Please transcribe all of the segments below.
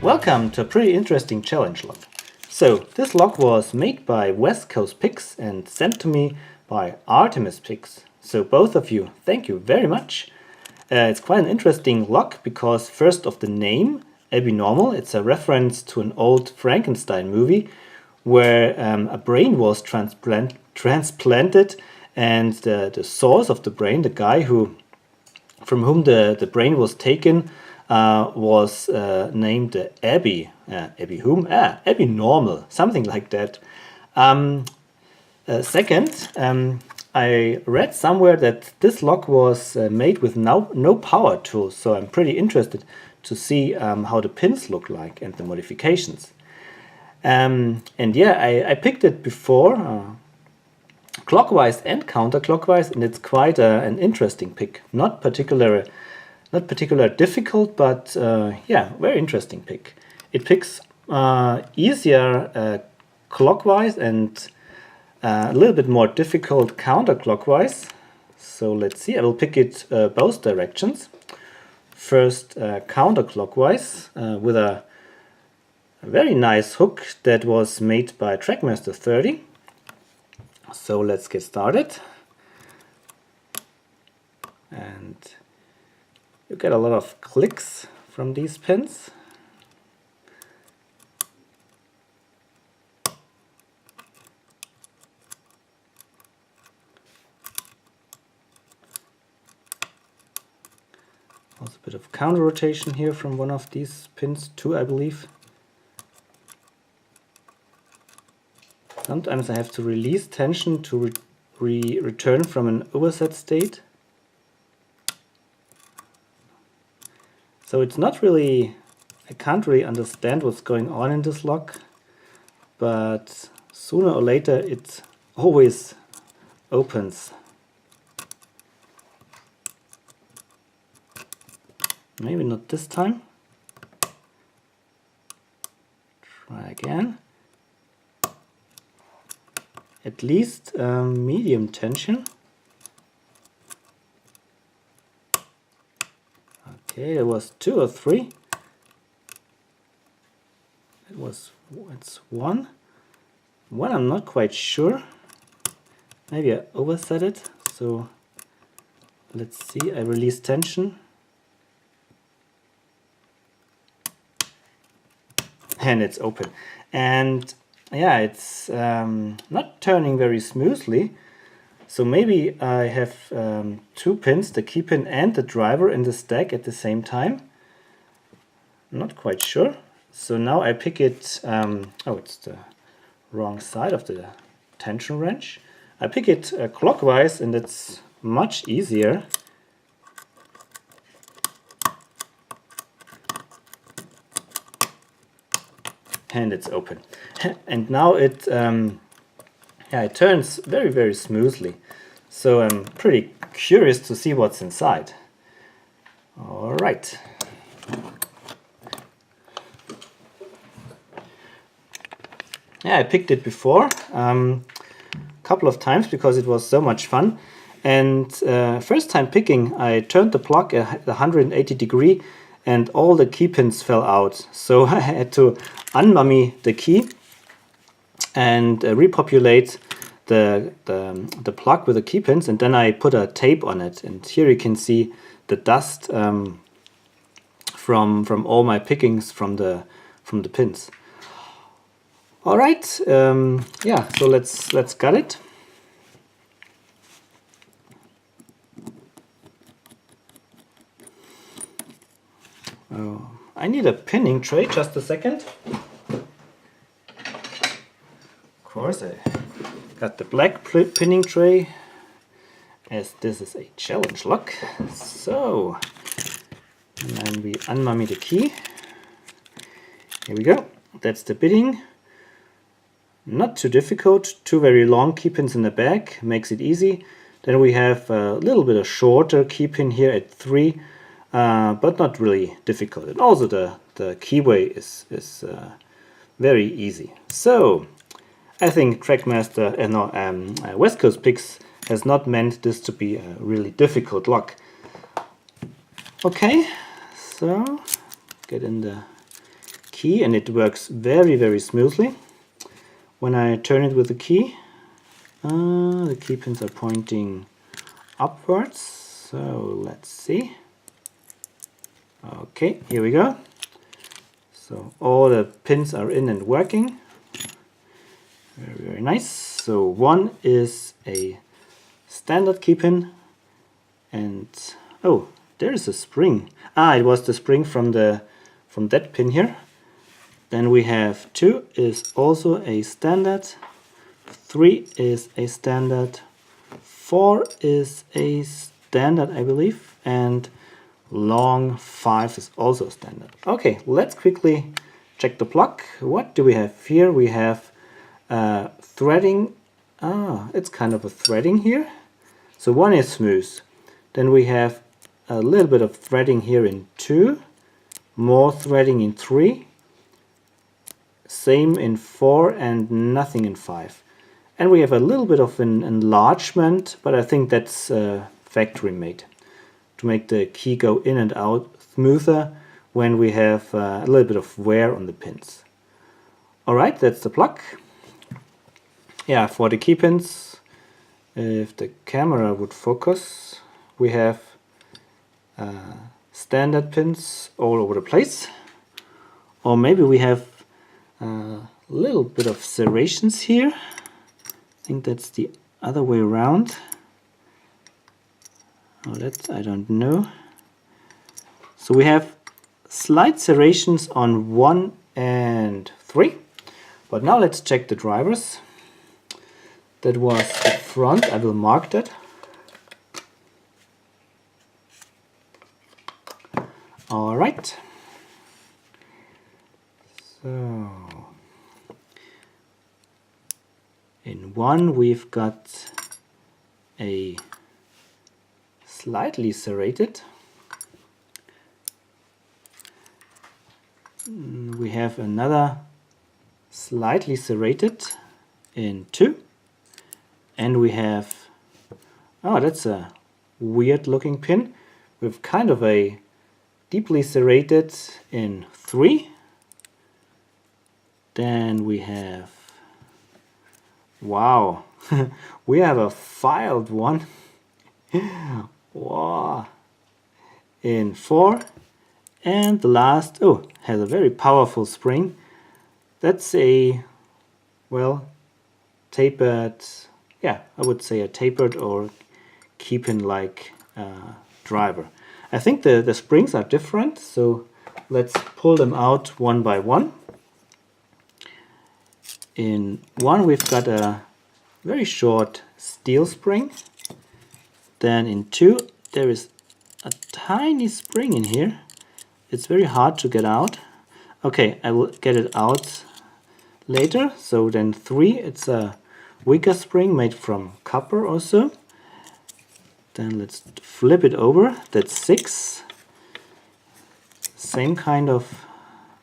Welcome to a pretty interesting challenge log. So this log was made by West Coast Picks and sent to me by Artemis Picks. So both of you, thank you very much. It's quite an interesting log because first of the name, abnormal, it's a reference to an old Frankenstein movie where a brain was transplanted, and the source of the brain, the guy from whom the brain was taken, was named Abby. Abby whom? Abby Normal, something like that. Second, I read somewhere that this log was made with no power tools, so I'm pretty interested to see how the pins look like and the modifications. And yeah, I picked it before, clockwise and counterclockwise, and it's quite an interesting pick. Not particular difficult, but yeah, very interesting pick. It picks easier clockwise and a little bit more difficult counterclockwise. So let's see, I will pick it both directions. First counterclockwise with a very nice hook that was made by Trackmaster 30. So let's get started. And you get a lot of clicks from these pins. Also a bit of counter rotation here from one of these pins, two I believe. Sometimes I have to release tension to return from an overset state. So it's not really, I can't really understand what's going on in this lock, but sooner or later it always opens. Maybe not this time. Try again. At least medium tension. Okay, there was 2 or 3. It's one. One I'm not quite sure. Maybe I overset it. So let's see. I release tension. And it's open. And yeah, it's not turning very smoothly. So maybe I have 2 pins, the key pin and the driver, in the stack at the same time. Not quite sure. So now I pick it, oh, it's the wrong side of the tension wrench. I pick it clockwise, and it's much easier. And it's open. And now it yeah, it turns very, very smoothly. So I'm pretty curious to see what's inside. All right. Yeah, I picked it before a couple of times because it was so much fun. And first time picking, I turned the plug at 180 degree and all the key pins fell out. So I had to unmummy the key and repopulate the plug with the key pins, and then I put a tape on it. And here you can see the dust from all my pickings from the pins. All right, yeah. So let's gut it. Oh, I need a pinning tray. Just a second. Of course, I got the black pinning tray, as this is a challenge lock. So, and then we unmummy the key. Here we go. That's the bitting. Not too difficult. 2 very long key pins in the back makes it easy. Then we have a little bit of shorter key pin here at 3. But not really difficult. And also the keyway is very easy. So I think Trackmaster, West Coast Picks has not meant this to be a really difficult lock. Okay, so get in the key, and it works very, very smoothly. When I turn it with the key, the key pins are pointing upwards. So let's see. Okay, here we go. So all the pins are in and working. Very, very nice. So one is a standard key pin, and oh, there is a spring. It was the spring from that pin here. Then we have 2 is also a standard, 3 is a standard, 4 is a standard, I believe, and long 5 is also standard. Okay, let's quickly check the plug. What do we have here? We have threading. It's kind of a threading here. So one is smooth. Then we have a little bit of threading here in 2, more threading in 3, same in 4, and nothing in 5. And we have a little bit of an enlargement, but I think that's factory made to make the key go in and out smoother when we have a little bit of wear on the pins. Alright, that's the plug. Yeah, for the key pins, if the camera would focus, we have standard pins all over the place. Or maybe we have a little bit of serrations here. I think that's the other way around. Oh, that's, I don't know. So we have slight serrations on 1 and 3. But now let's check the drivers. That was the front. I will mark that. All right. So in 1 we've got a slightly serrated. We have another slightly serrated in 2. And we have, that's a weird looking pin. We have kind of a deeply serrated in 3. Then we have, wow, we have a filed one. Wow. In 4. And the last, has a very powerful spring. That's a, well, tapered, yeah, I would say a tapered or key pin like driver. I think the springs are different, so let's pull them out one by one. In 1 we've got a very short steel spring. Then in 2 there is a tiny spring in here. It's very hard to get out. Okay, I will get it out later. So then 3, it's a weaker spring made from copper also. Then let's flip it over. That's 6. Same kind of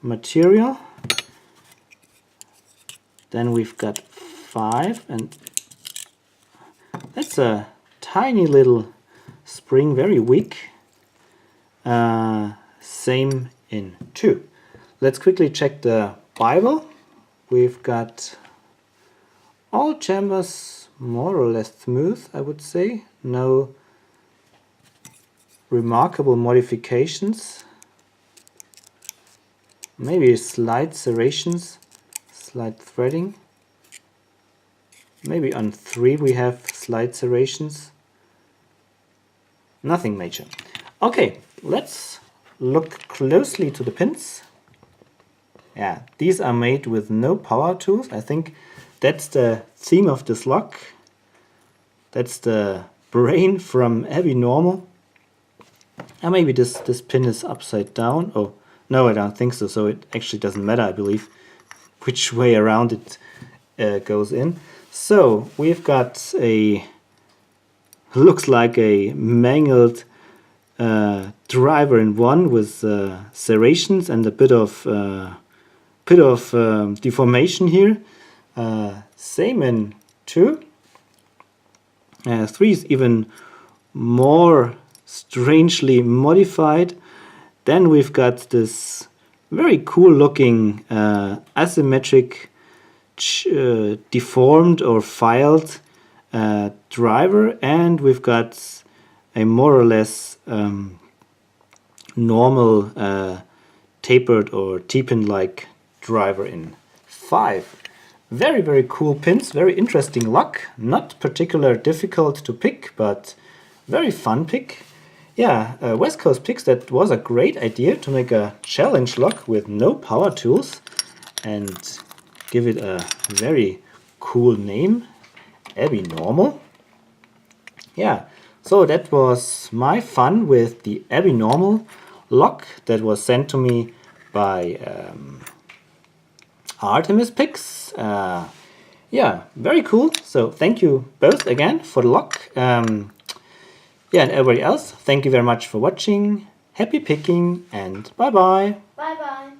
material. Then we've got 5, and that's a tiny little spring, very weak. Same in 2. Let's quickly check the Bible. We've got all chambers more or less smooth, I would say. No remarkable modifications. Maybe slight serrations, slight threading. Maybe on 3 we have slight serrations. Nothing major. Okay, let's look closely to the pins. Yeah, these are made with no power tools. I think that's the theme of this lock. That's the brain from Abby Normal. And maybe this pin is upside down. Oh, no, I don't think so. So it actually doesn't matter, I believe, which way around it goes in. So we've got a, looks like a mangled driver in 1 with serrations and a bit of deformation here. Same in 2. 3 is even more strangely modified. Then we've got this very cool looking asymmetric deformed or filed driver, and we've got a more or less normal tapered or T-pin like driver in 5. Very, very cool pins, very interesting lock, not particularly difficult to pick, but very fun pick. Yeah, West Coast Picks, that was a great idea to make a challenge lock with no power tools and give it a very cool name, Abnormal. Yeah, so that was my fun with the Abnormal lock that was sent to me by Artemis Picks. Yeah, very cool. So thank you both again for the lock. Yeah, and everybody else, thank you very much for watching. Happy picking and bye bye. Bye bye.